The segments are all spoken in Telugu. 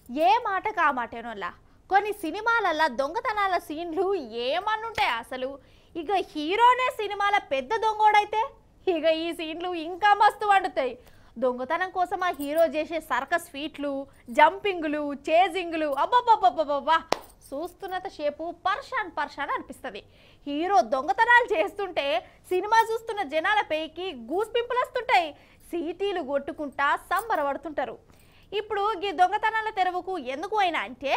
ఏ మాటకు ఆ మాటేనోలా కొన్ని సినిమాలల్లో దొంగతనాల సీన్లు ఏమన్నుంటాయి అసలు. ఇక హీరోనే సినిమాల పెద్ద దొంగోడైతే ఇక ఈ సీన్లు ఇంకా మస్తు వండుతాయి. దొంగతనం కోసం ఆ హీరో చేసే సర్కస్ ఫీట్లు, జంపింగ్లు, చేజింగ్లు అబ్బబ్బబ్బబ్బబ్బా చూస్తున్నంత సేపు పర్షాన్ పర్షాన్ అనిపిస్తుంది. హీరో దొంగతనాలు చేస్తుంటే సినిమా చూస్తున్న జనాల పైకి గూస్ పింపులు వస్తుంటాయి. సీటీలు కొట్టుకుంటా సంబరపడుతుంటారు. ఇప్పుడు ఈ దొంగతనాల తెరవుకు ఎందుకు అయినా అంటే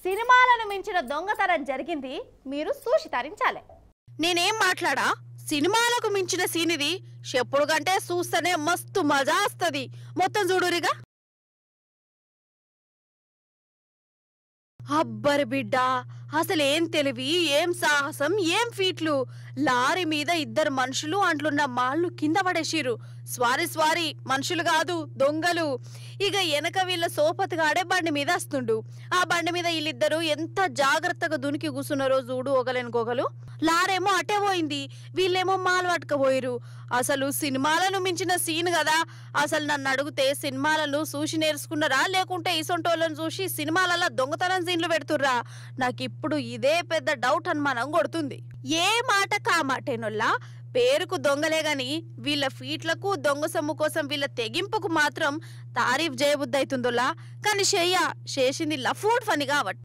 సినిమాలను మించిన దొంగతనం జరిగింది, మీరు చూసి తరించాలి. నేనేం మాట్లాడా, సినిమాలకు మించిన సీన్ ఇది. చెప్పుడు కంటే చూస్తేనే మస్తు మజా వస్తుంది. మొత్తం చూడురిగా. అబ్బరి బిడ్డ, అసలేం తెలివి, ఏం సాహసం, ఏం ఫీట్లు. లారీ మీద ఇద్దరు మనుషులు అంట్లున్న మాళ్ళు కింద పడేసిరు. స్వారీ స్వారీ, మనుషులు కాదు దొంగలు. ఇక వెనక వీళ్ళ సోపతిగాడే బండి మీద వస్తుండు. ఆ బండి మీద వీళ్ళిద్దరు ఎంత జాగ్రత్తగా దునికి కూర్చున్నారో చూడు ఒకలెనుకొకలు. లారేమో అటే పోయింది, వీళ్ళేమో మాలు పట్టుకపోయిరు. అసలు సినిమాలను మించిన సీన్ కదా. అసలు నన్ను అడిగితే సినిమాలను చూసి నేర్చుకున్నారా, లేకుంటే ఇసొంటోళ్ళను చూసి సినిమాలలో దొంగతనం సీన్లు పెడుతుర్రా? నాకు ఇప్పుడు ఇదే పెద్ద డౌట్ అనుమానం కొడుతుంది. ఏ మాట కామాటేనొల్లా, పేరుకు దొంగలే గాని వీళ్ళ ఫీట్లకు దొంగ సొమ్ము కోసం వీళ్ళ తెగింపుకు మాత్రం తారీఫ్ చేయబుద్ధి అవుతుందోలా. కానీ చేసింది లఫూడ్ ఫని కాబట్టి.